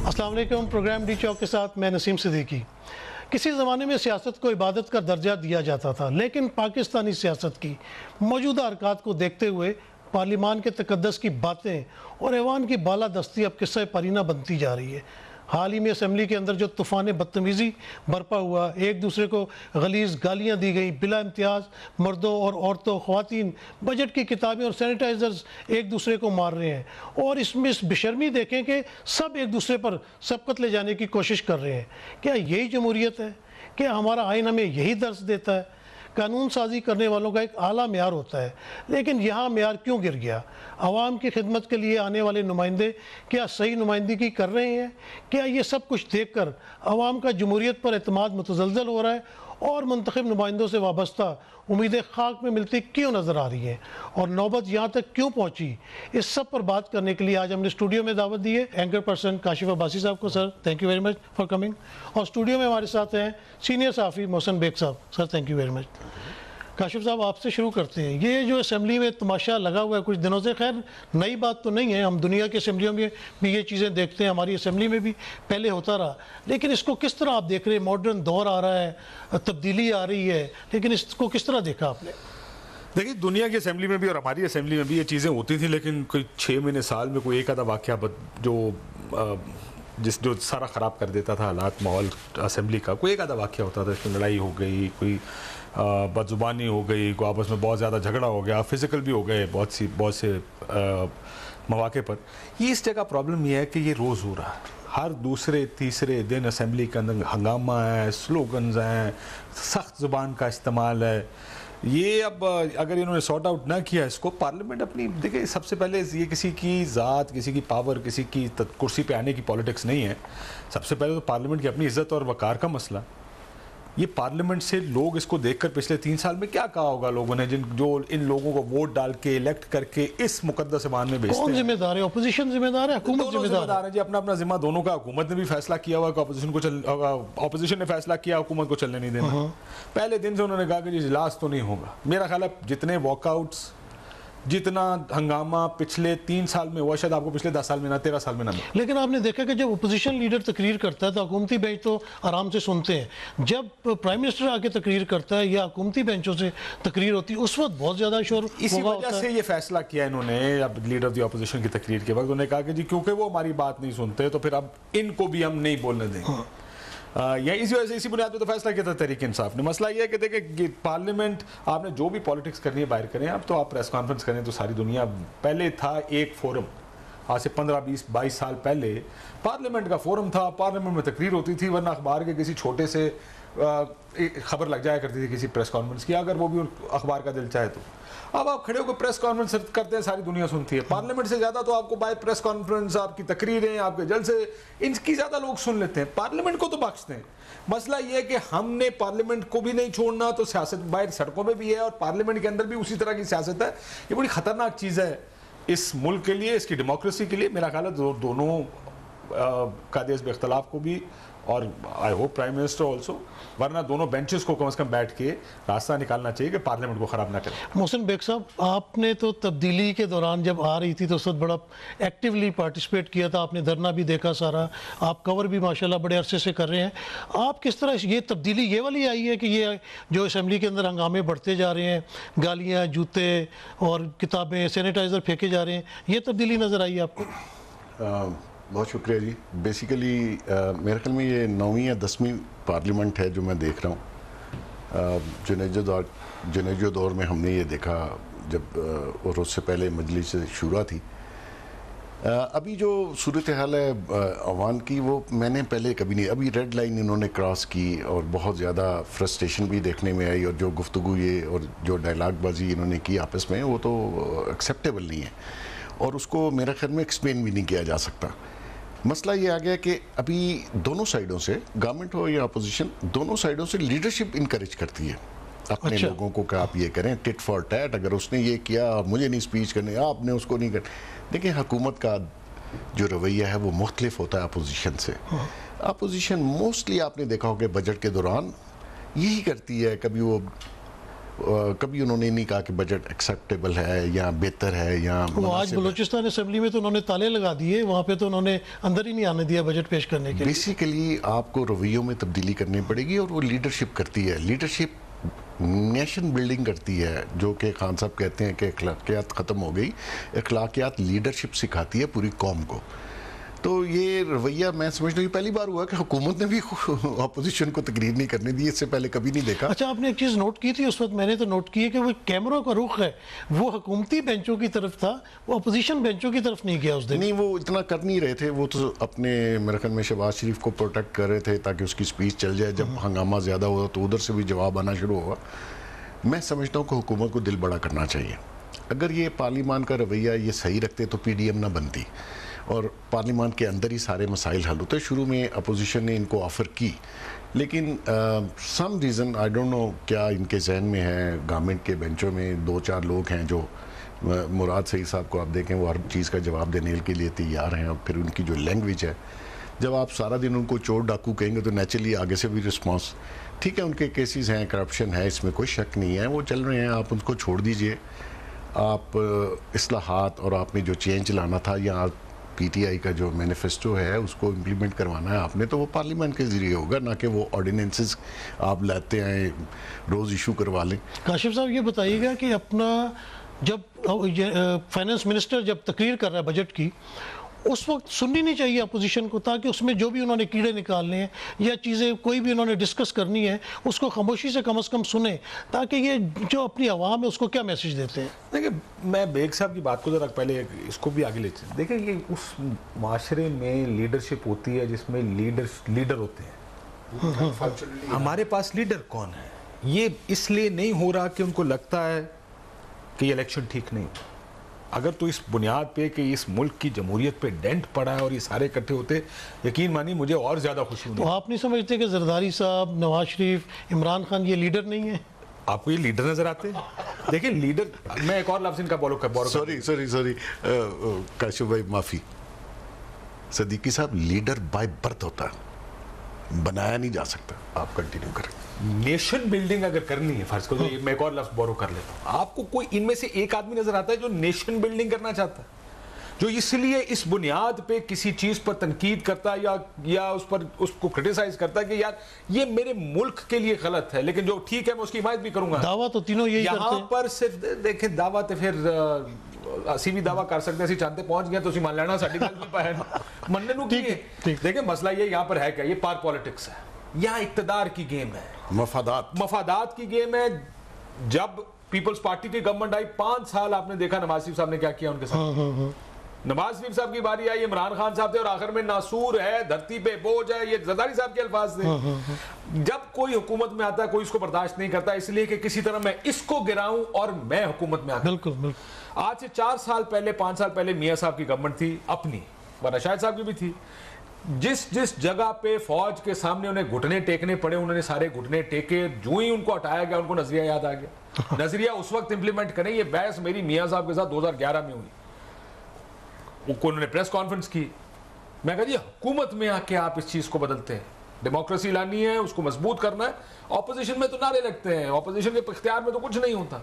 السلام علیکم. Programme D چوک کے ساتھ میں نسیم صدیقی. کسی زمانے میں سیاست کو عبادت کا درجہ دیا جاتا تھا، لیکن پاکستانی سیاست کی موجودہ حرکات کو دیکھتے ہوئے پارلیمان کے تقدس کی باتیں اور ایوان کی بالادستی اب قصہ پرینہ بنتی جا رہی ہے. حال ہی میں اسمبلی کے اندر جو طوفان بدتمیزی برپا ہوا، ایک دوسرے کو غلیظ گالیاں دی گئیں بلا امتیاز، مردوں اور عورتوں، خواتین، بجٹ کی کتابیں اور سینیٹائزرز ایک دوسرے کو مار رہے ہیں، اور اس میں بے شرمی دیکھیں کہ سب ایک دوسرے پر سبقت لے جانے کی کوشش کر رہے ہیں. کیا یہی جمہوریت ہے؟ کیا ہمارا آئین ہمیں یہی درس دیتا ہے؟ قانون سازی کرنے والوں کا ایک اعلیٰ معیار ہوتا ہے، لیکن یہاں معیار کیوں گر گیا؟ عوام کی خدمت کے لیے آنے والے نمائندے کیا صحیح نمائندگی کر رہے ہیں؟ کیا یہ سب کچھ دیکھ کر عوام کا جمہوریت پر اعتماد متزلزل ہو رہا ہے، اور منتخب نمائندوں سے وابستہ امیدیں خاک میں ملتی کیوں نظر آ رہی ہیں، اور نوبت یہاں تک کیوں پہنچی؟ اس سب پر بات کرنے کے لیے آج ہم نے اسٹوڈیو میں دعوت دی ہے اینکر پرسن کاشف عباسی صاحب کو. Sir thank you very much for coming. اور اسٹوڈیو میں ہمارے ساتھ ہیں سینئر صحافی محسن بیگ صاحب. Sir thank you very much. Kashif صاحب آپ سے شروع کرتے ہیں. یہ جو اسمبلی میں تماشا لگا ہوا ہے کچھ دنوں سے، خیر نئی بات تو نہیں ہے، ہم دنیا کے اسمبلیوں میں بھی یہ چیزیں دیکھتے ہیں، ہماری اسمبلی میں بھی پہلے ہوتا رہا، لیکن اس کو کس طرح آپ دیکھ رہے ہیں؟ ماڈرن دور آ رہا ہے، تبدیلی آ رہی ہے، لیکن اس کو کس طرح دیکھا آپ نے؟ دیکھیے، دنیا کی اسمبلی میں بھی اور ہماری اسمبلی میں بھی یہ چیزیں ہوتی تھیں، لیکن کوئی 6 مہینے سال میں کوئی ایک آدھا واقعہ جو سارا خراب کر دیتا تھا حالات ماحول اسمبلی کا، کوئی ایک آدھا واقعہ ہوتا تھا. اس میں لڑائی ہو گئی، کوئی بد زبانی ہو گئی، کوئی آپس میں بہت زیادہ جھگڑا ہو گیا، فزیکل بھی ہو گئے بہت سے مواقع پر. یہ اس جگہ پرابلم یہ ہے کہ یہ روز ہو رہا ہے. ہر دوسرے تیسرے دن اسمبلی کے اندر ہنگامہ ہے، سلوگنز ہیں، سخت زبان کا استعمال ہے. یہ اب اگر انہوں نے سارٹ آؤٹ نہ کیا اس کو، پارلیمنٹ اپنی دیکھیں، سب سے پہلے یہ کسی کی ذات، کسی کی پاور، کسی کی کرسی پہ آنے کی پالیٹکس نہیں ہے. سب سے پہلے تو پارلیمنٹ کی اپنی عزت اور وقار کا مسئلہ. یہ پارلیمنٹ سے لوگ اس کو دیکھ کر پچھلے 3 سال میں کیا کہا ہوگا لوگوں نے، جو ان لوگوں کو ووٹ ڈال کے الیکٹ کر کے اس مقدس ایوان میں بھیجتے ہیں. کون ذمہ دار ہے؟ اپوزیشن ذمہ دار ہے، حکومت ذمہ دار ہے؟ جی اپنا اپنا ذمہ دونوں کا. حکومت نے بھی فیصلہ کیا ہوا کہ اپوزیشن نے فیصلہ کیا حکومت کو چلنے نہیں دینا. پہلے دن سے انہوں نے کہا کہ جی اجلاس تو نہیں ہوگا. میرا خیال ہے جتنے واک آؤٹس، جتنا ہنگامہ پچھلے 3 سال میں ہوا، شاید آپ کو پچھلے 10 سال میں نہ 13 سال میں نہ ملا. لیکن آپ نے دیکھا کہ جب اپوزیشن لیڈر تقریر کرتا ہے تو حکومتی بینچ تو آرام سے سنتے ہیں. جب پرائم منسٹر آ کے تقریر کرتا ہے یا حکومتی بینچوں سے تقریر ہوتی ہے، اس وقت بہت زیادہ شور ہوتا ہے. اسی وجہ سے یہ فیصلہ کیا انہوں نے اب لیڈر آف دی اپوزیشن کی تقریر کے وقت. انہوں نے کہا کہ جی کیونکہ وہ ہماری بات نہیں سنتے تو پھر اب ان کو بھی ہم نہیں بولنے دیں گے. اسی وجہ سے اسی بنیاد پہ تو فیصلہ کیا تھا تحریک انصاف نے. مسئلہ یہ ہے کہ دیکھیں پارلیمنٹ، آپ نے جو بھی پالیٹکس کرنی ہے باہر کریں. اب تو آپ پریس کانفرنس کریں تو ساری دنیا، پہلے تھا ایک فورم، آج سے 15-20-22 سال پہلے پارلیمنٹ کا فورم تھا. پارلیمنٹ میں تقریر ہوتی تھی، ورنہ اخبار کے کسی چھوٹے سے خبر لگ جایا کرتی تھی کسی پریس کانفرنس کی، اگر وہ بھی اخبار کا دل چاہے تو. اب آپ کھڑے ہو کے پریس کانفرنس کرتے ہیں، ساری دنیا سنتی ہے. پارلیمنٹ سے زیادہ تو آپ کو باہر پریس کانفرنس، آپ کی تقریریں، آپ کے جلسے، ان کی زیادہ لوگ سن لیتے ہیں. پارلیمنٹ کو تو بخشتے ہیں. مسئلہ یہ ہے کہ ہم نے پارلیمنٹ کو بھی نہیں چھوڑنا، تو سیاست باہر سڑکوں میں بھی ہے اور پارلیمنٹ کے اندر بھی اسی طرح کی سیاست ہے. یہ بڑی خطرناک چیز ہے اس ملک کے لیے، اس کی ڈیموکریسی کے لیے. میرا خیال ہے دونوں قائد حزب اختلاف کو بھی، اور I hope prime minister also, ورنہ دونوں بینچز کو کم از کم بیٹھ کے راستہ نکالنا چاہیے کہ پارلیمنٹ کو خراب نہ کریں. محسن بیگ صاحب، آپ نے تو تبدیلی کے دوران جب آ رہی تھی تو اس وقت بڑا ایکٹیولی پارٹیسپیٹ کیا تھا. آپ نے دھرنا بھی دیکھا سارا، آپ کور بھی ماشاءاللہ بڑے عرصے سے کر رہے ہیں. آپ کس طرح یہ تبدیلی یہ والی آئی ہے کہ یہ جو اسمبلی کے اندر ہنگامے بڑھتے جا رہے ہیں، گالیاں، جوتے اور کتابیں، سینیٹائزر پھینکے جا رہے ہیں، یہ تبدیلی نظر آئی آپ کو؟ بہت شکریہ جی. بیسیکلی میرے خیال میں یہ 9ویں یا 10ویں پارلیمنٹ ہے جو میں دیکھ رہا ہوں. جنیجو دور میں ہم نے یہ دیکھا جب، اور اس سے پہلے مجلس شورا تھی. ابھی جو صورتحال ہے عوام کی، وہ میں نے پہلے کبھی نہیں. ابھی ریڈ لائن انہوں نے کراس کی اور بہت زیادہ فرسٹریشن بھی دیکھنے میں آئی، اور جو گفتگو یہ اور جو ڈائلاگ بازی انہوں نے کی آپس میں، وہ تو ایکسیپٹیبل نہیں ہے، اور اس کو میرا خیال میں ایکسپلین بھی نہیں کیا جا سکتا. مسئلہ یہ آ گیا کہ ابھی دونوں سائیڈوں سے، گورنمنٹ ہو یا اپوزیشن، دونوں سائیڈوں سے لیڈرشپ انکریج کرتی ہے اپنے لوگوں کو کہ آپ یہ کریں، ٹٹ فار ٹیٹ. اگر اس نے یہ کیا، مجھے نہیں سپیچ کرنے، آپ نے اس کو نہیں کرنا. دیکھیں حکومت کا جو رویہ ہے وہ مختلف ہوتا ہے اپوزیشن سے. اپوزیشن موسٹلی آپ نے دیکھا ہو کہ بجٹ کے دوران یہی کرتی ہے. کبھی وہ کبھی انہوں نے نہیں کہا کہ بجٹ ایکسیپٹیبل ہے یا بہتر ہے یا وہ آج مناسب ہے. بلوچستان اسمبلی میں تو انہوں نے تالے لگا دیے, وہاں پہ تو انہوں نے اندر ہی نہیں آنے دیا بجٹ پیش کرنے کے لیے. بیسیکلی آپ کو رویوں میں تبدیلی کرنی پڑے گی, اور وہ لیڈرشپ کرتی ہے. لیڈرشپ نیشن بلڈنگ کرتی ہے, جو کہ خان صاحب کہتے ہیں کہ اخلاقیات ختم ہو گئی, اخلاقیات لیڈرشپ سکھاتی ہے پوری قوم کو. تو یہ رویہ میں سمجھتا ہوں یہ پہلی بار ہوا کہ حکومت نے بھی اپوزیشن کو تقریر نہیں کرنے دی, اس سے پہلے کبھی نہیں دیکھا. اچھا, آپ نے ایک چیز نوٹ کی تھی اس وقت, میں نے تو نوٹ کی ہے کہ وہ کیمروں کا رخ ہے وہ حکومتی بینچوں کی طرف تھا, وہ اپوزیشن بینچوں کی طرف نہیں گیا اس دن. نہیں, وہ اتنا کر نہیں رہے تھے, وہ تو اپنے میرے خیال میں شہباز شریف کو پروٹیکٹ کر رہے تھے تاکہ اس کی سپیچ چل جائے. جب ہنگامہ زیادہ ہوا تو ادھر سے بھی جواب آنا شروع ہوا. میں سمجھتا ہوں کہ حکومت کو دل بڑا کرنا چاہیے. اگر یہ پارلیمان کا رویہ یہ صحیح رکھتے تو پی ڈی ایم نہ بنتی, اور پارلیمان کے اندر ہی سارے مسائل حل ہوتے. شروع میں اپوزیشن نے ان کو آفر کی, لیکن some reason I don't know کیا ان کے ذہن میں ہے. گورنمنٹ کے بینچوں میں 2-4 لوگ ہیں جو, مراد سعید صاحب کو آپ دیکھیں وہ ہر چیز کا جواب دینے کے لیے تیار ہیں, اور پھر ان کی جو لینگویج ہے, جب آپ سارا دن ان کو چور ڈاکو کہیں گے تو نیچرلی آگے سے بھی رسپانس. ٹھیک ہے, ان کے کیسز ہیں, کرپشن ہے, اس میں کوئی شک نہیں ہے, وہ چل رہے ہیں, آپ ان کو چھوڑ دیجئے. آپ اصلاحات اور آپ نے جو چینج لانا تھا, یا پی ٹی آئی کا جو مینیفیسٹو ہے اس کو امپلیمنٹ کروانا ہے آپ نے, تو وہ پارلیمنٹ کے ذریعے ہوگا, نہ کہ وہ آرڈیننسز آپ لاتے ہیں روز ایشو کروا لیں. کاشف صاحب یہ بتائیے گا کہ اپنا جب فائنانس منسٹر جب تقریر کر رہا ہے بجٹ کی, اس وقت سننی نہیں چاہیے اپوزیشن کو, تاکہ اس میں جو بھی انہوں نے کیڑے نکالنے ہیں یا چیزیں کوئی بھی انہوں نے ڈسکس کرنی ہے اس کو خاموشی سے کم از کم سنیں, تاکہ یہ جو اپنی عوام ہے اس کو کیا میسج دیتے ہیں. دیکھیں, میں بیگ صاحب کی بات کو ذرا پہلے اس کو بھی آگے لے چلیں. دیکھیں, یہ اس معاشرے میں لیڈرشپ ہوتی ہے جس میں لیڈر ہوتے ہیں. ہمارے پاس لیڈر کون ہے؟ یہ اس لیے نہیں ہو رہا کہ ان کو لگتا ہے کہ یہ الیکشن ٹھیک نہیں. اگر تو اس بنیاد پہ کہ اس ملک کی جمہوریت پہ ڈینٹ پڑا ہے اور یہ سارے اکٹھے ہوتے, یقین مانی مجھے اور زیادہ خوشی ہوتی. تو آپ نہیں سمجھتے کہ زرداری صاحب, نواز شریف, عمران خان یہ لیڈر نہیں ہیں؟ آپ کو یہ لیڈر نظر آتے ہیں؟ دیکھیں لیڈر, میں ایک اور لفظ ان کا بولو سوری کاشف بھائی معافی, صدیقی صاحب لیڈر بائی برتھ ہوتا ہے, بنایا نہیں جا سکتا. آپ کنٹینیو کریں. نیشن بلڈنگ اگر کرنی ہے, فرض کرو میں ایک اور لفظ بورو کر لیتا ہوں, آپ کو کوئی ان میں سے ایک آدمی نظر آتا ہے جو نیشن بلڈنگ کرنا چاہتا ہے, جو اس لیے اس بنیاد پہ کسی چیز پر تنقید کرتا ہے یا اس کو کرٹیسائز کرتا ہے کہ یار یہ میرے ملک کے لیے غلط ہے, لیکن جو ٹھیک ہے میں اس کی حمایت بھی کروں گا. دعویٰ تو تینوں یہی کرتے ہیں. یہاں پر صرف دیکھیں دعویٰ تو پھر اسی بھی دعویٰ کر سکتے ہیں, اسی چاندے پہنچ گئے تو اسی مان لینا ساڑھی گل بھی پائے مننے نو کی ہے. دیکھیں مسئلہ یہ یہاں پر ہے کیا, یہ پار پالیٹکس ہے, یہاں اقتدار کی گیم ہے, مفادات کی گیم ہے. جب پیپلز پارٹی کی گورنمنٹ آئی 5 سال آپ نے دیکھا نواز شریف صاحب نے کیا کیا ان کے ساتھ. نواز شریف صاحب کی باری آئی, عمران خان صاحب تھے, اور آخر میں ناسور ہے, دھرتی پہ بوجھ ہے, یہ زرداری صاحب کے الفاظ تھے. جب کوئی حکومت میں آتا ہے کوئی اس کو برداشت نہیں کرتا, اس لیے کہ کسی طرح میں اس کو گراؤں اور میں حکومت میں آتا. بالکل. آج سے 4 سال پہلے 5 سال پہلے میاں صاحب کی گورنمنٹ تھی اپنی, ورنہ شاہد صاحب کی بھی تھی. جس جگہ پہ فوج کے سامنے انہیں گھٹنے ٹیکنے پڑے, انہوں نے سارے گھٹنے ٹیکے. جو ہی ان کو ہٹایا گیا ان کو نظریہ یاد آ گیا. نظریہ اس وقت امپلیمنٹ کریں. یہ بحث میری میاں صاحب کے ساتھ 2011 میں ہوئی. انہوں نے پریس کانفرنس کی, میں کہا جی حکومت میں آ کے آپ اس چیز کو بدلتے ہیں, ڈیموکریسی لانی ہے, اس کو مضبوط کرنا ہے. اپوزیشن میں تو نعرے لگتے ہیں, اپوزیشن کے اختیار میں تو کچھ نہیں ہوتا.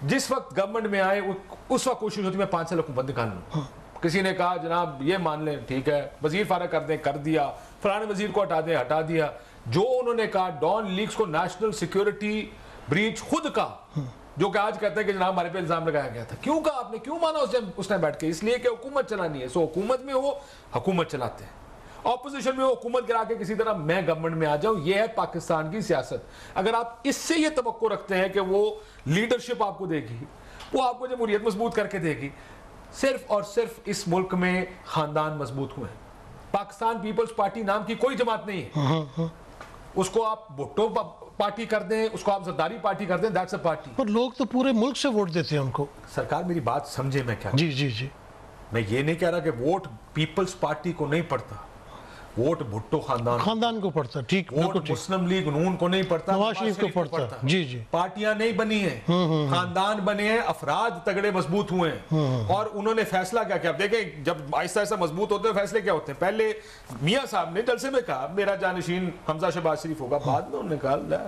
جس وقت گورنمنٹ میں آئے اس وقت کوشش ہوتی میں 5 سال حکومت نکال لوں. کسی نے کہا جناب یہ مان لیں ٹھیک ہے, وزیر فارغ کر دیں, کر دیا, فلانے وزیر کو ہٹا دیں, ہٹا دیا. جو انہوں نے کہا ڈان لیکس کو نیشنل سیکیورٹی بریچ خود کا, جو کہ آج کہتے ہیں کہ جناب ہمارے پہ الزام لگایا گیا تھا. کیوں کہا آپ نے, کیوں مانا اس نے بیٹھ کے؟ اس لیے کہ حکومت چلانی ہے. سو حکومت میں ہو, حکومت چلاتے ہیں. اپوزیشن میں ہو, حکومت گرا کے کسی طرح میں گورنمنٹ میں آ جاؤں. یہ ہے پاکستان کی سیاست. اگر آپ اس سے یہ توقع رکھتے ہیں کہ وہ لیڈرشپ آپ کو دے گی, وہ آپ کو جمہوریت مضبوط کر کے دے گی, صرف اور صرف اس ملک میں خاندان مضبوط ہوئے ہیں. پاکستان پیپلز پارٹی نام کی کوئی جماعت نہیں ہے. اس کو آپ بھٹو پارٹی کر دیں, اس کو آپ زرداری پارٹی کر دیں, دیٹس اے پارٹی. پر لوگ تو پورے ملک سے ووٹ دیتے ہیں ان کو. سرکار میری بات سمجھے میں کیا. جی میں یہ نہیں کہہ رہا کہ ووٹ پیپلز پارٹی کو نہیں پڑتا, ووٹ بھٹو خاندان کو پڑتا. ٹھیک, ووٹ مسلم لیگ نون کو نہیں پڑتا, نواز شریف کو پڑتا. جی پارٹیاں نہیں بنی ہیں, خاندان بنے ہیں, افراد تگڑے مضبوط ہوئے ہیں, اور انہوں نے فیصلہ کیا کیا. اب دیکھیں جب آہستہ آہستہ مضبوط ہوتے ہیں فیصلے کیا ہوتے ہیں. پہلے میاں صاحب نے جلسے میں کہا میرا جانشین حمزہ شہباز شریف ہوگا, بعد میں انہوں نے کہا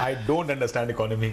I don't understand economy.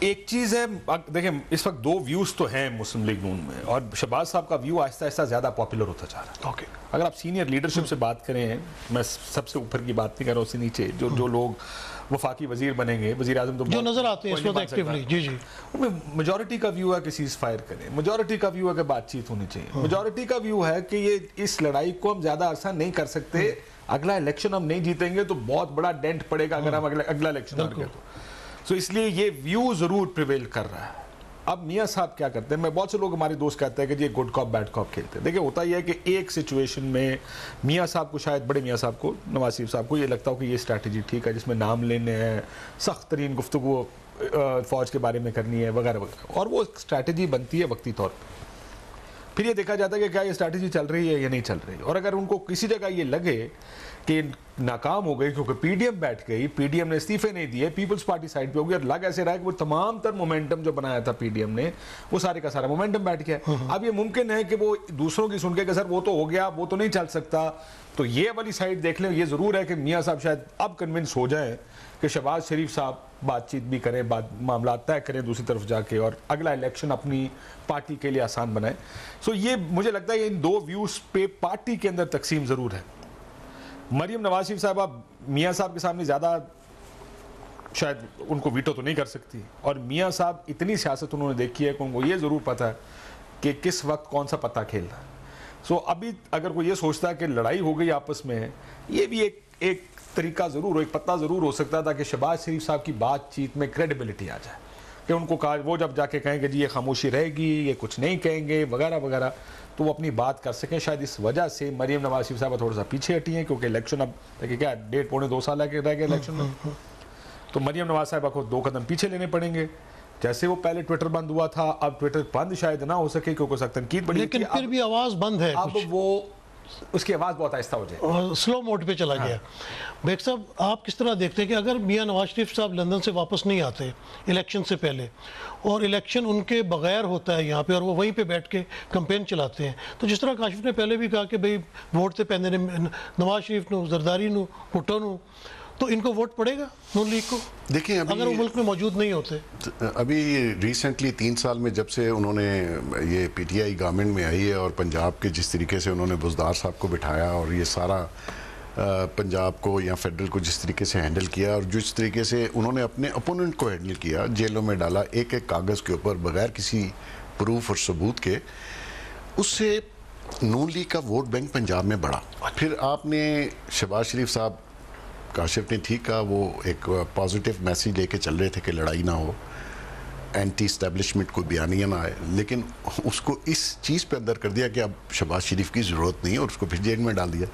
ایک چیز ہے دیکھیں اس وقت دو ویوز تو ہیں مسلم لیگ نون میں اور شہباز صاحب کا ویو آہستہ آہستہ زیادہ پاپولر ہوتا جا رہا ہے. اوکے. اگر آپ سینئر لیڈرشپ سے بات کریں, میں سب سے اوپر کی بات نہیں کر رہا ہوں, اس سے نیچے جو لوگ وفاقی وزیر بنیں گے, وزیر اعظم تو جو نظر آتے ہیں اس وقت ایکٹیولی, جی جی, میجورٹی کا ویو ہے کہ سیز فائر کریں, میجورٹی کا ویو ہے کہ بات چیت ہونی چاہیے, میجورٹی کا ویو ہے کہ یہ اس لڑائی کو ہم زیادہ عرصہ نہیں کر سکتے, اگلا الیکشن ہم نہیں جیتیں گے تو بہت بڑا ڈینٹ پڑے گا اگر ہم اگلا الیکشن ہار گئے تو اس لیے یہ ویو ضرور پریویل کر رہا ہے. اب میاں صاحب کیا کرتے ہیں, میں بہت سے لوگ ہمارے دوست کہتے ہیں کہ یہ گڈ کاپ بیڈ کاپ کھیلتے ہیں. دیکھیں ہوتا یہ ہے کہ ایک سچویشن میں میاں صاحب کو, شاید بڑے میاں صاحب کو, نواز شریف صاحب کو یہ لگتا ہو کہ یہ اسٹریٹجی ٹھیک ہے, جس میں نام لینے ہیں, سخت ترین گفتگو فوج کے بارے میں کرنی ہے وغیرہ وغیرہ, اور وہ اسٹریٹجی بنتی ہے وقتی طور پہ. پھر یہ دیکھا جاتا ہے کہ کیا یہ اسٹریٹجی چل رہی ہے یا نہیں چل رہی, اور اگر ان کو کسی جگہ یہ لگے کہ ناکام ہو گئی کیونکہ پی ڈی ایم بیٹھ گئی, پی ڈی ایم نے استعفے نہیں دیے, پیپلز پارٹی سائڈ پہ ہو گئی, اور لگ ایسے رہا ہے کہ وہ تمام تر مومنٹم جو بنایا تھا پی ڈی ایم نے وہ سارے کا سارا مومنٹم بیٹھ گیا. اب یہ ممکن ہے کہ وہ دوسروں کی سن کے کہ سر وہ تو ہو گیا, وہ تو نہیں چل سکتا, تو یہ والی سائڈ دیکھ لیں. یہ ضرور ہے کہ میاں صاحب شاید اب کنونس ہو جائیں کہ شہباز شریف صاحب بات چیت بھی کریں, معاملات طے کریں دوسری طرف جا کے, اور اگلا الیکشن اپنی پارٹی کے لیے آسان بنائیں. سو یہ مجھے لگتا ہے ان دو ویوز پہ پارٹی کے اندر تقسیم ضرور ہے. مریم نواز شریف صاحبہ میاں صاحب کے سامنے زیادہ شاید ان کو ویٹو تو نہیں کر سکتی, اور میاں صاحب اتنی سیاست انہوں نے دیکھی ہے کہ ان کو یہ ضرور پتہ ہے کہ کس وقت کون سا پتہ کھیلنا ہے. سو ابھی اگر کوئی یہ سوچتا ہے کہ لڑائی ہو گئی آپس میں, یہ بھی ایک طریقہ ضرور ہو, ایک پتہ ضرور ہو سکتا تھا کہ شہباز شریف صاحب کی بات چیت میں کریڈیبلٹی آ جائے, کہ ان کو کہا وہ جب جا کے کہیں کہ جی یہ خاموشی رہے گی, یہ کچھ نہیں کہیں گے وغیرہ وغیرہ, تو وہ اپنی بات کر سکیں. شاید اس وجہ سے مریم نواز شریف صاحبہ تھوڑا سا پیچھے ہٹی ہیں, کیونکہ الیکشن اب دیکھیں کیا 1.5-2 سال رہ گئے الیکشن میں, تو مریم نواز صاحبہ کو 2 قدم پیچھے لینے پڑیں گے. جیسے وہ پہلے ٹویٹر بند ہوا تھا, اب ٹویٹر بند شاید نہ ہو سکے کیونکہ سخت تنقید بڑی, لیکن پھر بھی آواز بند ہے, اب وہ اس کی آواز بہت آہستہ ہو جائے, سلو موڈ پہ چلا گیا. بیگ صاحب آپ کس طرح دیکھتے ہیں کہ اگر میاں نواز شریف صاحب لندن سے واپس نہیں آتے الیکشن سے پہلے, اور الیکشن ان کے بغیر ہوتا ہے یہاں پہ, اور وہ وہیں پہ بیٹھ کے کمپین چلاتے ہیں, تو جس طرح کاشف نے پہلے بھی کہا کہ بھئی ووٹ تے پیندے نے نواز شریف نو, زرداری نو, بھٹو نو, تو ان کو ووٹ پڑے گا نون لیگ کو, دیکھیں اگر وہ ملک میں موجود نہیں ہوتے؟ ابھی ریسنٹلی 3 سال میں جب سے انہوں نے یہ پی ٹی آئی گورنمنٹ میں آئی ہے, اور پنجاب کے جس طریقے سے انہوں نے بزدار صاحب کو بٹھایا, اور یہ سارا پنجاب کو یا فیڈرل کو جس طریقے سے ہینڈل کیا, اور جس طریقے سے انہوں نے اپنے اپوننٹ کو ہینڈل کیا, جیلوں میں ڈالا ایک کاغذ کے اوپر بغیر کسی پروف اور ثبوت کے, اس سے نون لیگ کا ووٹ بینک پنجاب میں بڑھا. پھر آپ نے شہباز شریف صاحب, کاشف نے ٹھیک کہا, وہ ایک پازیٹیو میسیج لے کے چل رہے تھے کہ لڑائی نہ ہو, اینٹی اسٹیبلشمنٹ کوئی بیانیہ نہ آئے, لیکن اس کو اس چیز پہ اندر کر دیا کہ اب شہباز شریف کی ضرورت نہیں, اور اس کو پھر جیل میں ڈال دیا.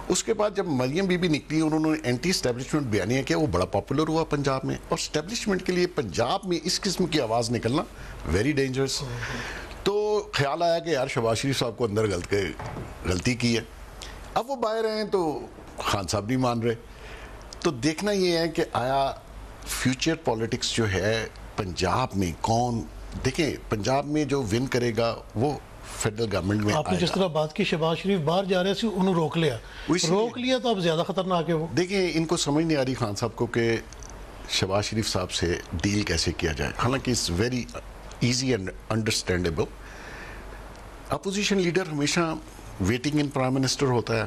اس کے بعد جب مریم بی بی نکلی, انہوں نے اینٹی اسٹیبلشمنٹ بیانیہ کیا, وہ بڑا پاپولر ہوا پنجاب میں, اور اسٹیبلشمنٹ کے لیے پنجاب میں اس قسم کی آواز نکلنا ویری ڈینجرس. تو خیال آیا کہ یار شہباز شریف صاحب کو اندر غلطی کی ہے, اب وہ باہر ہیں تو خان صاحب نہیں مان رہے. تو دیکھنا یہ ہے کہ آیا فیوچر پولیٹکس جو ہے پنجاب میں کون, دیکھیں پنجاب میں جو ون کرے گا وہ فیڈرل گورنمنٹ میں آپ نے جس طرح بات کی شہباز شریف باہر جا رہے تھے, انہوں روک لیا تو اب زیادہ خطرناک ہے وہ. دیکھیں ان کو سمجھ نہیں آ رہی خان صاحب کو کہ شہباز شریف صاحب سے ڈیل کیسے کیا جائے, حالانکہ it's very easy and understandable. Opposition leader ہمیشہ ویٹنگ ان پرائم منسٹر ہوتا ہے,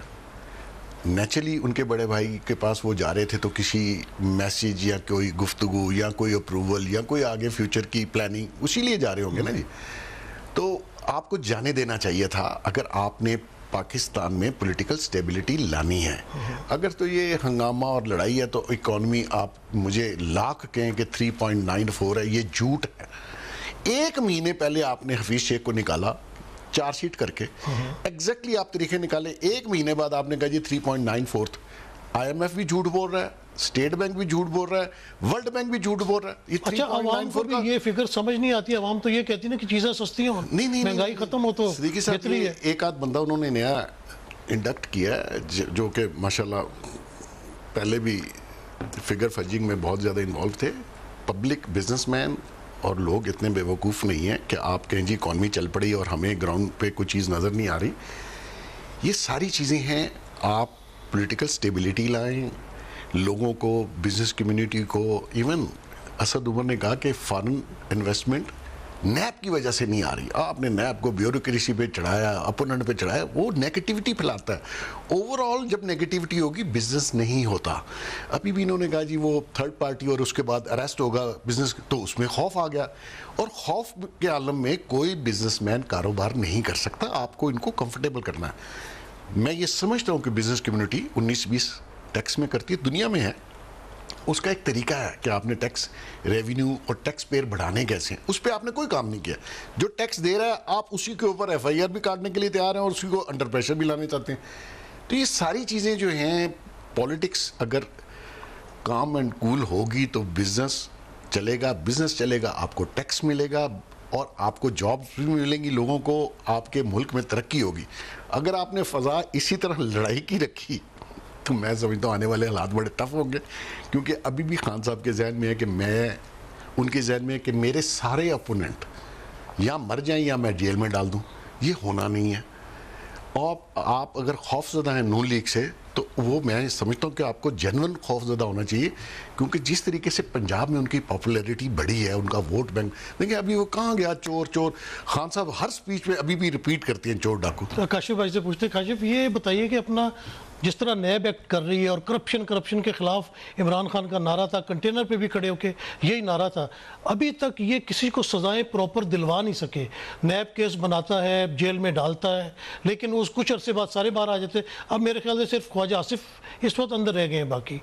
نیچرلی ان کے بڑے بھائی کے پاس وہ جا رہے تھے تو کسی میسیج یا کوئی گفتگو یا کوئی اپروول یا کوئی آگے فیوچر کی پلاننگ اسی لیے جا رہے ہوں گے نا جی. تو آپ کو جانے دینا چاہیے تھا اگر آپ نے پاکستان میں پولیٹیکل سٹیبلٹی لانی ہے. اگر تو یہ ہنگامہ اور لڑائی ہے تو اکانومی آپ مجھے لاکھ کہیں کہ 3.94 ہے, یہ جھوٹ ہے. 1 مہینے پہلے آپ نے حفیظ شیخ کو نکالا چارج شیٹ کر کے, ایگزیکٹلی آپ طریقے نکالے, 1 مہینے بعد آپ نے کہا جی 3.94. آئی ایم ایف بھی جھوٹ بول رہا ہے, اسٹیٹ بینک بھی جھوٹ بول رہا ہے, ورلڈ بینک بھی جھوٹ بول رہا ہے. اچھا, عوام کو بھی یہ فکر سمجھ نہیں آتی, عوام تو یہ کہتی ہے کہ چیزیں سستی ہوں, مہنگائی ختم ہو تو بہتری ہے. ایک آدھ بندہ انہوں نے نیا انڈکٹ کیا ہے جو کہ ماشاءاللہ پہلے بھی فگر فجنگ میں بہت زیادہ انوالو تھے. پبلک بزنس مین اور لوگ اتنے بے وقوف نہیں ہیں کہ آپ کہیں جی اکانومی چل پڑی اور ہمیں گراؤنڈ پہ کوئی چیز نظر نہیں آ رہی. یہ ساری چیزیں ہیں, آپ پولیٹیکل سٹیبلٹی لائیں, لوگوں کو, بزنس کمیونٹی کو, ایون اسد عمر نے کہا کہ فارن انویسٹمنٹ نیب کی وجہ سے نہیں آ رہی. آپ نے نیب کو بیوروکریسی پہ چڑھایا, اپوننٹ پہ چڑھایا, وہ نیگیٹیوٹی پھیلاتا ہے. اوور آل جب نیگیٹیوٹی ہوگی بزنس نہیں ہوتا. ابھی بھی انہوں نے کہا جی وہ تھرڈ پارٹی اور اس کے بعد اریسٹ ہوگا بزنس, تو اس میں خوف آ گیا, اور خوف کے عالم میں کوئی بزنس مین کاروبار نہیں کر سکتا. آپ کو ان کو کمفرٹیبل کرنا ہے. میں یہ سمجھتا ہوں کہ بزنس کمیونٹی 19-20 ٹیکس میں کرتی ہے, دنیا میں ہے. اس کا ایک طریقہ ہے کہ آپ نے ٹیکس ریونیو اور ٹیکس پیئر بڑھانے کیسے ہیں, اس پہ آپ نے کوئی کام نہیں کیا. جو ٹیکس دے رہا ہے آپ اسی کے اوپر ایف آئی آر بھی کاٹنے کے لیے تیار ہیں اور اسی کو انڈر پریشر بھی لانے چاہتے ہیں. تو یہ ساری چیزیں جو ہیں, پولیٹکس اگر کام اینڈ کول ہوگی تو بزنس چلے گا, بزنس چلے گا, آپ کو ٹیکس ملے گا اور آپ کو جابس بھی ملیں گی, لوگوں کو آپ کے ملک میں ترقی ہوگی. اگر آپ نے فضا اسی طرح لڑائی کی رکھی تو میں سمجھتا ہوں آنے والے حالات بڑے ٹف ہوں گے, کیونکہ ابھی بھی خان صاحب کے ذہن میں ہے کہ ان کے ذہن میں ہے کہ میرے سارے اپوننٹ یا مر جائیں یا میں جیل میں ڈال دوں. یہ ہونا نہیں ہے. اور آپ اگر خوف زدہ ہیں نون لیگ سے تو وہ میں سمجھتا ہوں کہ آپ کو جنون خوف زدہ ہونا چاہیے, کیونکہ جس طریقے سے پنجاب میں ان کی پاپولیرٹی بڑھی ہے, ان کا ووٹ بینک دیکھیں ابھی وہ کہاں گیا, چور چور. خان صاحب ہر سپیچ میں ابھی بھی ریپیٹ کرتے ہیں چور ڈاکو. کاشف بھائی سے پوچھتے ہیں, کاشف یہ بتائیے کہ اپنا جس طرح نیب ایکٹ کر رہی ہے اور کرپشن کے خلاف عمران خان کا نعرہ تھا, کنٹینر پہ بھی کھڑے ہو کے یہی نعرہ تھا, ابھی تک یہ کسی کو سزائیں پراپر دلوا نہیں سکے. نیب کیس بناتا ہے, جیل میں ڈالتا ہے, لیکن اس کچھ عرصے بعد سارے باہر آ جاتے ہیں. اب میرے خیال سے صرف خواجہ آصف اس وقت اندر رہ گئے ہیں, باقی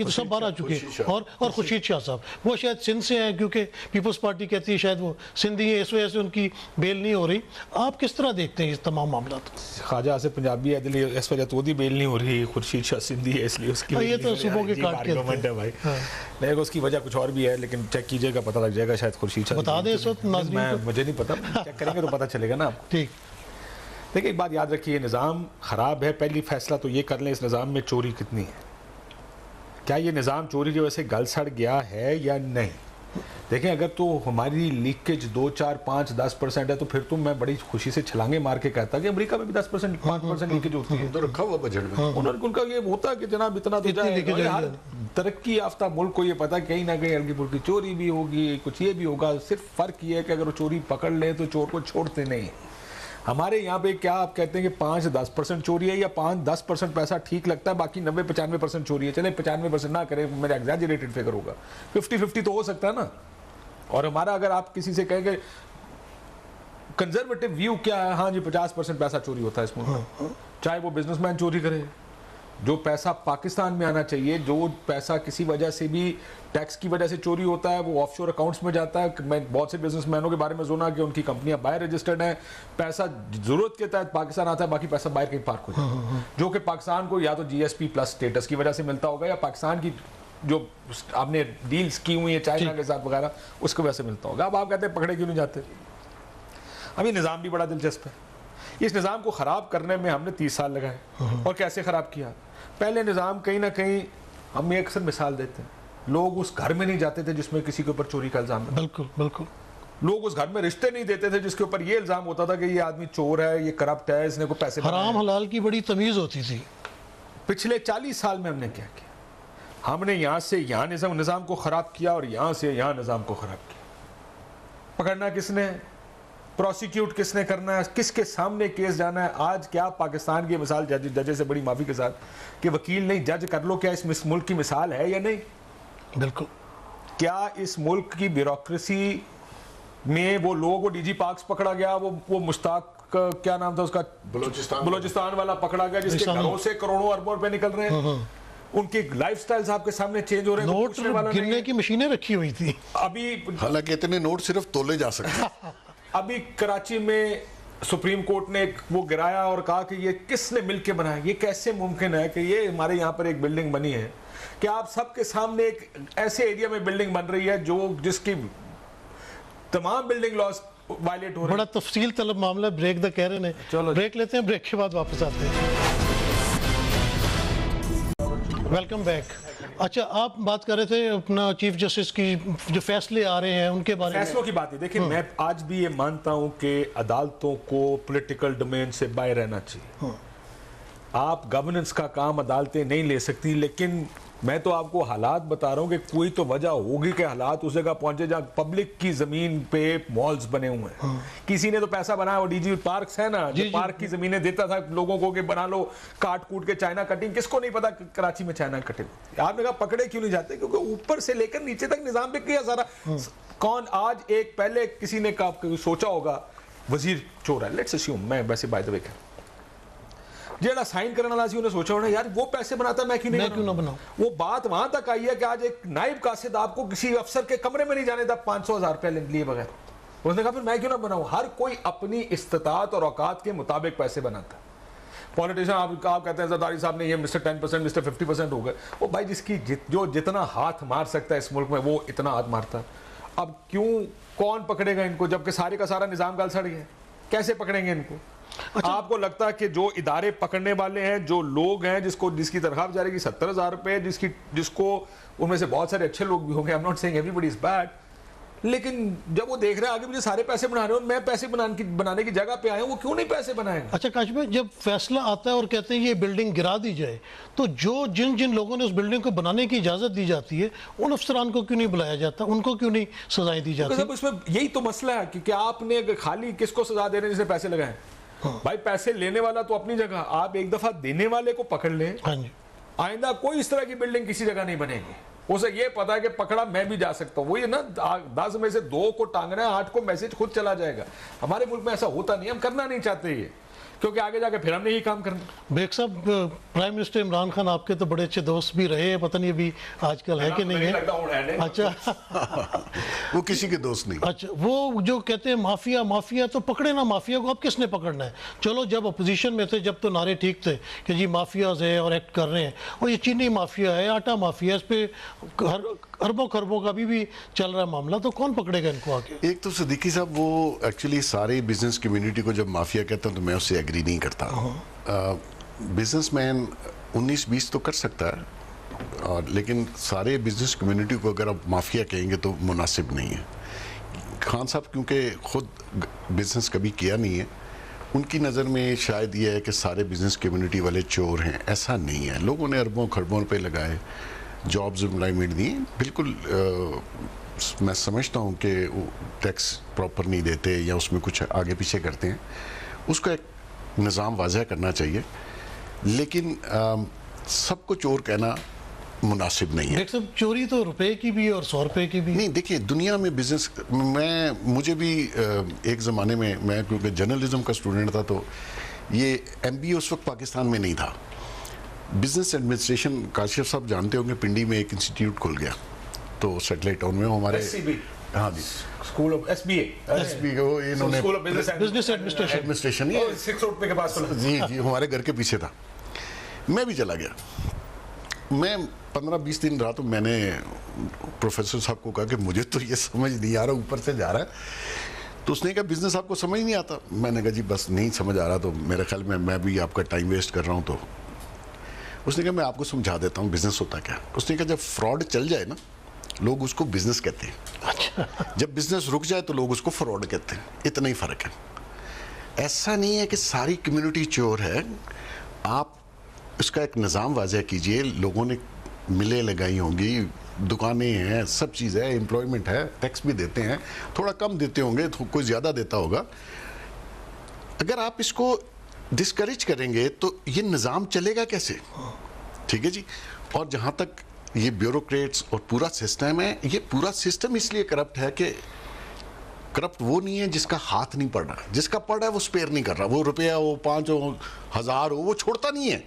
تو سب باہر آ چکے ہیں. اور خورشید شاہ صاحب وہ شاید سندھ سے ہیں, کیونکہ پیپلز پارٹی کہتی ہے شاید وہ سندھی ہیں, اس وجہ سے ان کی بیل نہیں ہو رہی. آپ کس طرح دیکھتے ہیں اس تمام معاملات کو؟ خواجہ آصف پنجابی ہے, اس وجہ تو دی بیل نہیں ہو رہی. خورشید شاہ سندھی ہے, اس لیے اس کی یہ تو صوبوں کے کاٹ کے ہے بھائی. نہیں, اس کی وجہ کچھ اور بھی ہے, لیکن چیک کیجئے گا پتہ لگ جائے گا. شاید خورشید شاہ بتا دیں اس وقت ناظرین کو. مجھے نہیں پتا, چیک کریں گے تو پتہ چلے گا نا آپ کو. ٹھیک. دیکھیں ایک بات یاد رکھیے, نظام خراب ہے. پہلی فیصلہ تو یہ کر لیں اس نظام میں چوری کتنی ہے. کیا یہ نظام چوری کی وجہ سے گل سڑ گیا ہے یا نہیں؟ دیکھیں اگر تو ہماری لیکیج 2, 4, 5, 10% ہے تو پھر تو میں بڑی خوشی سے چھلانگے مار کے کہتا کہ امریکہ میں بھی 10%, 5% لیکیج ہوتی ہے. تو رکھا ہوا بجٹ میں انہوں نے ان کا یہ ہوتا ہے کہ جناب اتنا تو جائے. ہر ترقی یافتہ ملک کو یہ پتا کہ کہیں نہ کہیں ہلکی پھلکی چوری بھی ہوگی, کچھ یہ بھی ہوگا. صرف فرق یہ ہے کہ اگر وہ چوری پکڑ لیں تو چور کو چھوڑتے نہیں. ہمارے یہاں پہ کیا آپ کہتے ہیں کہ 5-10% چوری ہے یا 5-10% پیسہ ٹھیک لگتا ہے, باقی 90-95% چوری ہے. چلیں 95% نہ کریں, میرا ایگزیجریٹڈ فگر ہوگا, 50-50 تو ہو سکتا ہے نا. اور ہمارا اگر آپ کسی سے کہیں کہ کنزرویٹو ویو کیا ہے, ہاں جی 50% پیسہ چوری ہوتا ہے اس ملک میں, چاہے وہ بزنس مین چوری کرے. جو پیسہ پاکستان میں آنا چاہیے, جو پیسہ کسی وجہ سے بھی ٹیکس کی وجہ سے چوری ہوتا ہے, وہ آف شور اکاؤنٹس میں جاتا ہے. میں بہت سے بزنس مینوں کے بارے میں سنا کہ ان کی کمپنیاں باہر رجسٹرڈ ہیں, پیسہ ضرورت کے تحت پاکستان آتا ہے, باقی پیسہ باہر کہیں پارک ہو جاتا ہے, جو کہ پاکستان کو یا تو جی ایس پی پلس اسٹیٹس کی وجہ سے ملتا ہوگا یا پاکستان کی جو آپ نے ڈیلز کی ہوئی ہیں چائنا کے ساتھ وغیرہ اس کی وجہ سے ملتا ہوگا. اب آپ کہتے ہیں پکڑے کیوں نہیں جاتے؟ اب یہ نظام بھی بڑا دلچسپ ہے. اس نظام کو خراب کرنے میں ہم نے 30 سال لگائے. اور کیسے خراب کیا؟ پہلے نظام کہیں نہ کہیں, ہم یہ اکثر مثال دیتے ہیں, لوگ اس گھر میں نہیں جاتے تھے جس میں کسی کے اوپر چوری کا الزام ہے. بالکل بالکل. لوگ اس گھر میں رشتے نہیں دیتے تھے جس کے اوپر یہ الزام ہوتا تھا کہ یہ آدمی چور ہے, یہ کرپٹ ہے, اس نے کوئی پیسے حرام حلال کی بڑی تمیز ہوتی تھی. پچھلے 40 سال میں ہم نے کیا کیا؟ ہم نے یہاں سے یہاں نظام کو خراب کیا اور یہاں سے یہاں نظام کو خراب کیا. پکڑنا کس نے, پروسیکیوٹ کس نے کرنا ہے, کس کے سامنے کیس جانا ہے. آج کیا پاکستان کی مثال ججے سے بڑی معافی کے ساتھ کہ وکیل نہیں جج کر لو, کیا اس ملک کی مثال ہے یا نہیں؟ بالکل. کیا اس ملک کی بیوروکریسی میں وہ لوگ, وہ ڈی جی پارکس پکڑا گیا, وہ مشتاق کیا نام تھا اس کا, بلوچستان والا پکڑا گیا جس کے گھروں سے کروڑوں اربوں روپے نکل رہے ہیں, ان کی لائف سٹائلز آپ کے سامنے چینج ہو رہے ہیں. نوٹ گننے کی مشینیں رکھی ہوئی تھی. ابھی حالانکہ اتنے نوٹ صرف تولے جا سکتے. ابھی کراچی میں سپریم کورٹ نے وہ گرایا اور کہا کہ یہ کس نے مل کے بنایا. یہ کیسے ممکن ہے کہ یہ ہمارے یہاں پر ایک بلڈنگ بنی ہے کہ آپ سب کے سامنے ایک ایسے ایریا میں بلڈنگ بن رہی ہے جس کی تمام بلڈنگ لاز وائلیٹ ہو رہے ہیں. بڑا تفصیل طلب معاملہ. بریک دا کہہ رہے ہیں, بریک لیتے ہیں, بریک کے بعد واپس آتے ہیں. Welcome back. اچھا, آپ بات کر رہے تھے اپنا چیف جسٹس کی جو فیصلے آ رہے ہیں ان کے بارے میں. فیصلوں کی بات ہے. دیکھیں میں آج بھی یہ مانتا ہوں کہ عدالتوں کو پولیٹیکل ڈومین سے باہر رہنا چاہیے. آپ گورننس کا کام عدالتیں نہیں لے سکتی, لیکن میں تو آپ کو حالات بتا رہا ہوں کہ کوئی تو وجہ ہوگی کہ حالات اس جگہ پہنچے جہاں پبلک کی زمین پہ مالز بنے ہوئے ہیں. کسی نے تو پیسہ بنایا, وہ ڈی جی پارکس ہے نا, جو پارک کی زمینیں دیتا تھا لوگوں کو کہ بنا لو, کاٹ کوٹ کے چائنا کٹنگ. کس کو نہیں پتا کہ کراچی میں چائنا کٹنگ؟ آپ نے کہا پکڑے کیوں نہیں جاتے, کیونکہ اوپر سے لے کر نیچے تک نظام پہ کیا سارا. کون آج ایک پہلے کسی نے سوچا ہوگا وزیر چور ہے, لیٹس اسیوم, میں ویسے بائی دا وے جیڑا سائن کرنے والا سی انہیں سوچا ہونا یار وہ پیسے بناتا میں کیوں نہ بناؤں. وہ بات وہاں تک آئی ہے کہ آج ایک نائب قاصد آپ کو کسی افسر کے کمرے میں نہیں جانے تھا 500,000 روپے لیے بغیر. اس نے کہا پھر میں کیوں نہ بناؤں. ہر کوئی اپنی استطاعت اور اوقات کے مطابق پیسے بناتا ہے. پولیٹیشین آپ کہتے ہیں زرداری صاحب نے یہ مسٹر 10% مسٹر 50% ہو گئے. وہ بھائی جس کی جو جتنا ہاتھ مار سکتا ہے اس ملک میں وہ اتنا ہاتھ مارتا ہے. اب کیوں کون پکڑے گا ان کو جبکہ سارے کا سارا نظام گل سڑ گیا؟ کیسے پکڑیں گے ان کو؟ آپ کو لگتا ہے کہ جو ادارے پکڑنے والے ہیں, جو لوگ ہیں جس کی تنخواہ جا رہی ہے 70,000 روپے, جس کو ان میں سے بہت سارے اچھے لوگ بھی ہوں گے, I'm not saying everybody is bad, لیکن جب وہ دیکھ رہے ہیں آگے مجھے سارے پیسے بنا رہے ہیں اور میں پیسے بنانے کی جگہ پہ آیا ہوں, وہ کیوں نہیں پیسے بنائیں گے؟ اچھا کاشف بھائی, جب فیصلہ آتا ہے اور کہتے ہیں یہ بلڈنگ گرا دی جائے, تو جن لوگوں نے اس بلڈنگ کو بنانے کی اجازت دی جاتی ہے ان افسران کو کیوں نہیں بلایا جاتا, ان کو کیوں نہیں سزائیں دی جاتی؟ اس میں یہی تو مسئلہ ہے کہ آپ نے خالی کس کو سزا دے رہے ہیں جس نے پیسے لگائے. بھائی پیسے لینے والا تو اپنی جگہ, آپ ایک دفعہ دینے والے کو پکڑ لیں, آئندہ کوئی اس طرح کی بلڈنگ کسی جگہ نہیں بنے گی. اسے یہ پتا ہے کہ پکڑا میں بھی جا سکتا ہوں. وہ یہ نا 10 میں سے 2 کو ٹانگنا ہے, 8 کو میسج خود چلا جائے گا. ہمارے ملک میں ایسا ہوتا نہیں, ہم کرنا نہیں چاہتے یہ, کیونکہ آگے جا کے پھر ہم نے یہ کام کرنا. بیگ صاحب, پرائم منسٹر عمران خان آپ کے تو بڑے اچھے دوست بھی رہے ہیں, پتہ نہیں ابھی آج کل ہے کہ نہیں ہے. اچھا وہ کسی کے دوست نہیں. اچھا, وہ جو کہتے ہیں مافیا, تو پکڑے نا مافیا کو, اب کس نے پکڑنا ہے؟ چلو جب اپوزیشن میں تھے جب تو نعرے ٹھیک تھے کہ جی مافیاز ہیں اور ایکٹ کر رہے ہیں, اور یہ چینی مافیا ہے, آٹا مافیا, اس پہ اربوں خربوں کا بھی چل رہا ہے معاملہ, تو کون پکڑے گا ان کو آگے؟ ایک تو صدیقی صاحب, وہ ایکچولی سارے بزنس کمیونٹی کو جب مافیا کہتا ہوں تو میں اس سے ایگری نہیں کرتا. بزنس مین 19-20 تو کر سکتا ہے, لیکن سارے بزنس کمیونٹی کو اگر آپ مافیا کہیں گے تو مناسب نہیں ہے. خان صاحب کیونکہ خود بزنس کبھی کیا نہیں ہے, ان کی نظر میں شاید یہ ہے کہ سارے بزنس کمیونٹی والے چور ہیں. ایسا نہیں ہے. لوگوں نے اربوں خربوں روپے لگائے, جابز امپلائمنٹ دی. بالکل میں سمجھتا ہوں کہ ٹیکس پراپر نہیں دیتے یا اس میں کچھ آگے پیچھے کرتے ہیں. اس کا ایک نظام واضح کرنا چاہیے, لیکن سب کو چور کہنا مناسب نہیں ہے. دیکھ صاحب, چوری تو روپے کی بھی اور 100 روپے کی بھی نہیں. دیکھیں دنیا میں بزنس, مجھے بھی ایک زمانے میں کیونکہ جرنلزم کا اسٹوڈنٹ تھا تو یہ MBA اس وقت پاکستان میں نہیں تھا. بزنس ایڈمنسٹریشن کاشف صاحب جانتے ہوں گے, پنڈی میں ایک انسٹیٹیوٹ کھل گیا تو سیٹلائٹ ٹاؤن میں ہمارے ہاں جی اسکول آف SBA وہ انہوں نے بزنس ایڈمنسٹریشن 6 روڈ پہ کے پاس جی ہمارے گھر کے پیچھے تھا. میں بھی چلا گیا. میں 15-20 دن رہا تو میں نے پروفیسر صاحب کو کہا کہ مجھے تو یہ سمجھ نہیں آ رہا, اوپر سے جا رہا ہے. تو اس نے کہا بزنس آپ کو سمجھ نہیں آتا. میں نے کہا جی بس نہیں سمجھ آ رہا, تو میرے خیال میں بھی آپ کا ٹائم ویسٹ کر رہا ہوں. تو اس نے کہا میں آپ کو سمجھا دیتا ہوں بزنس ہوتا کیا. اس نے کہا جب فراڈ چل جائے نا لوگ اس کو بزنس کہتے ہیں, جب بزنس رک جائے تو لوگ اس کو فراڈ کہتے ہیں. اتنا ہی فرق ہے. ایسا نہیں ہے کہ ساری کمیونٹی چور ہے. آپ اس کا ایک نظام واضح کیجئے. لوگوں نے ملیں لگائی ہوں گی, دکانیں ہیں, سب چیز ہے, امپلائمنٹ ہے, ٹیکس بھی دیتے ہیں, تھوڑا کم دیتے ہوں گے, کوئی زیادہ دیتا ہوگا. اگر آپ اس کو ڈسکریج کریں گے تو یہ نظام چلے گا کیسے؟ ٹھیک ہے جی. اور جہاں تک یہ بیوروکریٹس اور پورا سسٹم ہے, یہ پورا سسٹم اس لیے کرپٹ ہے کہ کرپٹ وہ نہیں ہے جس کا ہاتھ نہیں پڑ رہا. جس کا پڑ رہا ہے وہ سپیئر نہیں کر رہا. وہ روپیہ ہو, 5 ہو, 1000 ہو, وہ چھوڑتا نہیں ہے.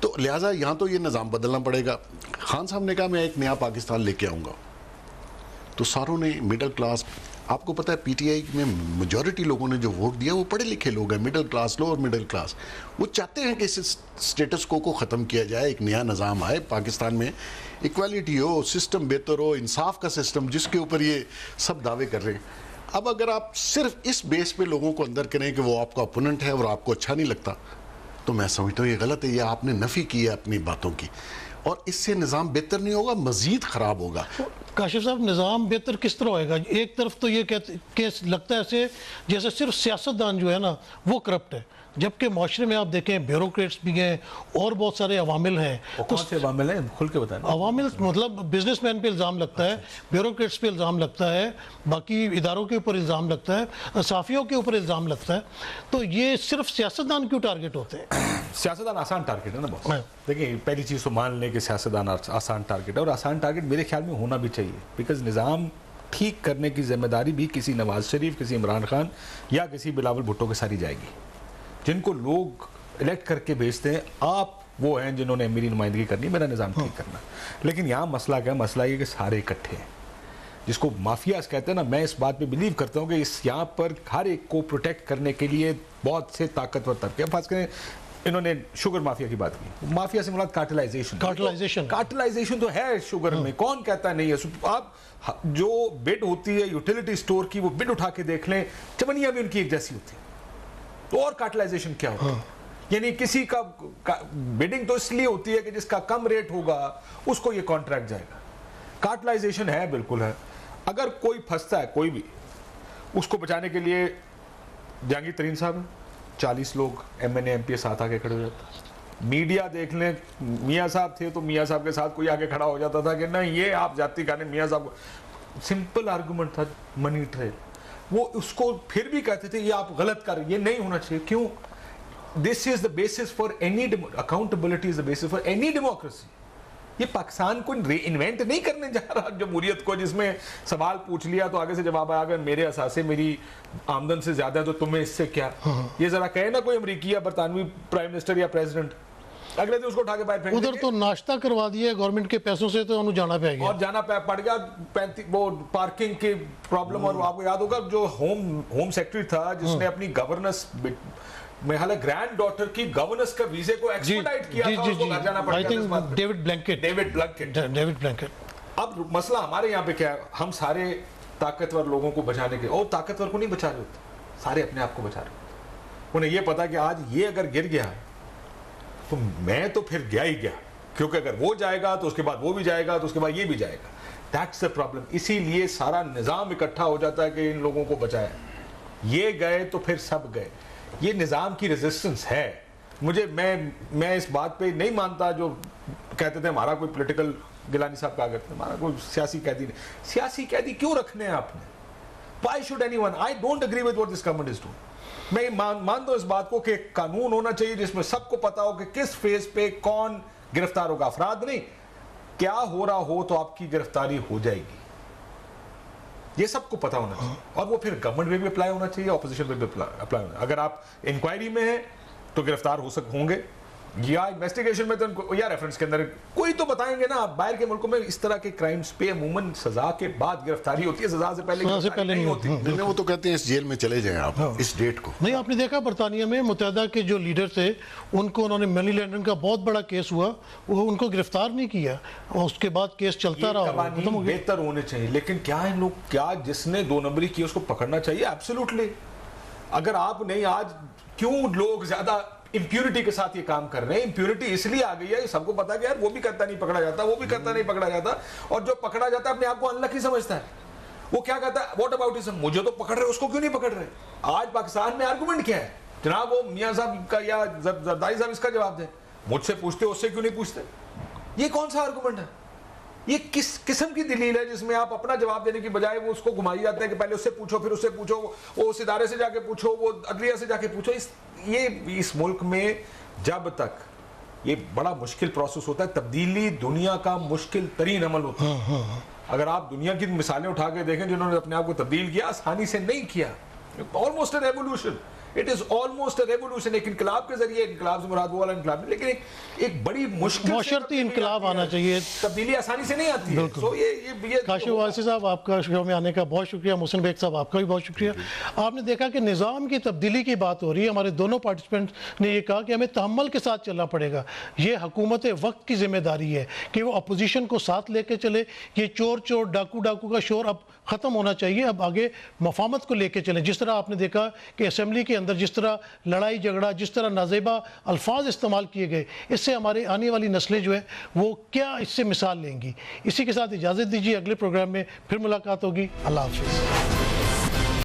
تو لہٰذا یہاں تو یہ نظام بدلنا پڑے گا. خان صاحب نے کہا میں ایک نیا پاکستان لے کے آؤں گا, تو ساروں نے مڈل کلاس, آپ کو پتہ ہے PTI میں میجورٹی لوگوں نے جو ووٹ دیا وہ پڑھے لکھے لوگ ہیں, مڈل کلاس لو اور مڈل کلاس. وہ چاہتے ہیں کہ اس اسٹیٹس کو ختم کیا جائے, ایک نیا نظام آئے پاکستان میں, ایکویلٹی ہو, سسٹم بہتر ہو, انصاف کا سسٹم, جس کے اوپر یہ سب دعوے کر رہے ہیں. اب اگر آپ صرف اس بیس پہ لوگوں کو اندر کریں کہ وہ آپ کا اپوننٹ ہے اور آپ کو اچھا نہیں لگتا, تو میں سمجھتا ہوں یہ غلط ہے. یہ آپ نے نفی کی ہے اپنی باتوں کی. اور اس سے نظام بہتر نہیں ہوگا, مزید خراب ہوگا. کاشف صاحب, نظام بہتر کس طرح ہوئے گا؟ ایک طرف تو یہ کہ لگتا ہے ایسے جیسے صرف سیاستدان جو ہے نا وہ کرپٹ ہے, جبکہ معاشرے میں آپ دیکھیں بیوروکریٹس بھی ہیں اور بہت سارے عوامل ہیں. کون سے عوامل ہیں کھل کے بتائیں. عوامل مطلب بزنس مین پہ الزام لگتا ہے, بیوروکریٹس پہ الزام لگتا ہے, باقی اداروں کے اوپر الزام لگتا ہے, صحافیوں کے اوپر الزام لگتا ہے. تو یہ صرف سیاستدان کیوں ٹارگٹ ہوتے ہیں؟ سیاستدان آسان ٹارگٹ ہے نا بہت. دیکھیں پہلی چیز تو مان لیں کہ سیاستدان آسان ٹارگٹ ہے, اور آسان ٹارگٹ میرے خیال میں ہونا بھی چاہیے, بیکاز نظام ٹھیک کرنے کی ذمہ داری بھی کسی نواز شریف, کسی عمران خان یا کسی بلاول بھٹو کے ساری جائے گی, جن کو لوگ الیکٹ کر کے بھیجتے ہیں. آپ وہ ہیں جنہوں نے میری نمائندگی کرنی, میرا نظام ٹھیک کرنا. لیکن یہاں مسئلہ کیا ہے؟ مسئلہ یہ کہ سارے اکٹھے ہیں, جس کو مافیاز کہتے ہیں نا. میں اس بات پہ بلیو کرتا ہوں کہ اس یہاں پر ہر ایک کو پروٹیکٹ کرنے کے لیے بہت سے طاقتور طبقے. فرض کریں انہوں نے شوگر مافیا کی بات کی, مافیا سے مراد کارٹلائزیشن تو ہے شوگر میں, کون کہتا ہے نہیں ہے. آپ جو بڈ ہوتی ہے یوٹیلیٹی سٹور کی, وہ بڈ اٹھا کے دیکھ لیں, چمنیاں بھی ان کی ایک جیسی ہوتی ہیں. تو اور کارٹلائزیشن کیا ہوتا ہے؟ یعنی کسی کا بڈنگ تو اس لیے ہوتی ہے کہ جس کا کم ریٹ ہوگا اس کو یہ کانٹریکٹ جائے گا. کارٹلائزیشن ہے, بالکل ہے. اگر کوئی پھنستا ہے کوئی بھی, اس کو بچانے کے لیے جہانگیر ترین صاحب 40 لوگ M N A M P ساتھ آگے کھڑے ہو جاتے. میڈیا دیکھ لیں, میاں صاحب تھے تو میاں صاحب کے ساتھ کوئی آگے کھڑا ہو جاتا تھا کہ نہیں یہ آپ جاتی کہنے میاں صاحب کو. سمپل آرگومنٹ تھا منی ٹریل. وہ اس کو پھر بھی کہتے تھے یہ آپ غلط کر رہے, یہ نہیں ہونا چاہیے. کیوں؟ This is the basis for any accountability is the basis for any democracy. یہ پاکستان کو انوینٹ نہیں کرنے جا رہا جمہوریت کو, جس میں سوال پوچھ لیا تو آگے سے جواب آیا, اگر میرے اثاثے میری آمدن سے زیادہ ہے تو تمہیں اس سے کیا. یہ ذرا کہے نا کوئی امریکی یا برطانوی پرائم منسٹر یا پریزیڈنٹ, اگلے دن اس کو اٹھا کے باہر پھینک دیں گے. ادھر تو ناشتہ کروا دیا گورنمنٹ کے پیسوں سے, تو انہوں جانا پڑ گیا, اور جانا پڑ گیا. وہ پارکنگ کی پرابلم, اور آپ کو یاد ہوگا جو ہوم سیکرٹری تھا جس نے اپنی گورننس میں حالہ گرینڈ ڈاٹر کی گورننس کا ویزے کو ایکسپیڈائٹ کیا تھا, اس کو گھر جانا پڑ گیا. David Blunkett. اب مسئلہ ہمارے یہاں پہ کیا ہے؟ ہم سارے طاقتور لوگوں کو بچانے کے, اور طاقتور کو نہیں بچا رہے ہوتے, سارے اپنے آپ کو بچا رہے ہوتے. انہیں یہ پتا کہ آج یہ اگر گر گیا تو میں تو پھر گیا ہی گیا, کیونکہ اگر وہ جائے گا تو اس کے بعد وہ بھی جائے گا, تو اس کے بعد یہ بھی جائے گا. That's the problem. اسی لیے سارا نظام اکٹھا ہو جاتا ہے کہ ان لوگوں کو بچایا. یہ گئے تو پھر سب گئے. یہ نظام کی ریزسٹنس ہے. میں اس بات پہ نہیں مانتا جو کہتے تھے ہمارا کوئی پولیٹیکل, گیلانی صاحب کہا کرتے ہیں ہمارا کوئی سیاسی قیدی نہیں. سیاسی قیدی کیوں رکھنے ہیں آپ نے؟ Why should anyone? I don't agree with what this government is doing. میں مان دو اس بات کو کہ قانون ہونا چاہیے جس میں سب کو پتا ہو کہ کس فیز پہ کون گرفتار ہوگا. افراد نہیں, کیا ہو رہا ہو تو آپ کی گرفتاری ہو جائے گی, یہ سب کو پتا ہونا چاہیے. اور وہ پھر گورنمنٹ پہ بھی اپلائی ہونا چاہیے, اپوزیشن پہ بھی اپلائی ہونا. اگر آپ انکوائری میں ہیں تو گرفتار ہوں گے, یا انویسٹیگیشن میں تو یا ریفرنس کے اندر کوئی تو بتائیں گے نا. باہر کے ملکوں میں اس طرح کے کرائمز پہ عموماً سزا کے بعد گرفتاری ہوتی ہے, سزا سے پہلے نہیں ہوتی. وہ تو کہتے ہیں اس جیل میں چلے جائیں آپ اس ڈیٹ کو. نہیں, آپ نے دیکھا برطانیہ میں متحدہ کے جو لیڈر تھے ان کو انہوں نے منی لینڈرنگ کا بہت بڑا کیس ہوا, وہ ان کو گرفتار نہیں کیا, اور اس کے بعد کیس چلتا رہا. قوانین بہتر ہونے چاہیے, لیکن کیا ان لوگ, کیا جس نے 2 نمبری کی اس کو پکڑنا چاہیے؟ ایبسولوٹلی. اگر آپ نہیں, آج کیوں لوگ زیادہ امپیورٹی کے ساتھ یہ کام کر رہے ہیں؟ امپیورٹی اس لیے آ گئی ہے, سب کو پتا کہ یار وہ بھی کرتا نہیں پکڑا جاتا, وہ بھی کرتا نہیں پکڑا جاتا, اور جو پکڑا جاتا ہے اپنے آپ کو انلکی سمجھتا ہے. وہ کیا کہتا ہے, واٹ اباؤٹ اسم, مجھے تو پکڑ رہے, اس کو کیوں نہیں پکڑ رہے؟ آج پاکستان میں آرگومنٹ کیا ہے جناب؟ وہ میاں صاحب کا یا زرداری صاحب اس کا جواب دیں. مجھ سے پوچھتے, اس سے کیوں نہیں پوچھتے؟ یہ کون سا آرگومنٹ ہے؟ یہ کس قسم کی دلیل ہے جس میں آپ اپنا جواب دینے کی بجائے وہ اس کو گھمائی جاتے ہیں کہ پہلے اس سے پوچھو, پھر اس سے پوچھو, وہ اس ادارے سے جا کے پوچھو, وہ عدلیہ سے جا کے پوچھو. یہ اس ملک میں جب تک یہ بڑا مشکل پروسیس ہوتا ہے, تبدیلی دنیا کا مشکل ترین عمل ہوتا ہے. اگر آپ دنیا کی مثالیں اٹھا کے دیکھیں جنہوں نے اپنے آپ کو تبدیل کیا, آسانی سے نہیں کیا. Almost a revolution, it is almost a revolution. ایک انقلاب کے ذریعے, انقلاب سے مراد وہ والا انقلاب نہیں, لیکن ایک بڑی مشکل معاشرتی انقلاب آنا چاہیے. تبدیلی آسانی سے نہیں آتی ہے. سو یہ کاشف وارثی صاحب, آپ کا شو میں آنے کا بہت شکریہ. محسن بیگ صاحب, آپ کا بھی بہت شکریہ. آپ نے دیکھا کہ نظام کی تبدیلی کی بات ہو رہی ہے. ہمارے دونوں پارٹیسپینٹ نے یہ کہا کہ ہمیں تحمل کے ساتھ چلنا پڑے گا. یہ حکومت وقت کی ذمہ داری ہے کہ وہ اپوزیشن کو ساتھ لے کے چلے. یہ چور ڈاکو کا شور اب ختم ہونا چاہیے. اب آگے مفاہمت کو لے کے چلیں. جس طرح آپ نے دیکھا کہ اسمبلی کے اندر جس طرح لڑائی جھگڑا، جس طرح نازیبا الفاظ استعمال کیے گئے، اس سے ہمارے آنے والی نسلیں جو ہیں وہ کیا اس سے مثال لیں گی. اسی کے ساتھ اجازت دیجیے، اگلے پروگرام میں پھر ملاقات ہوگی. اللہ حافظ.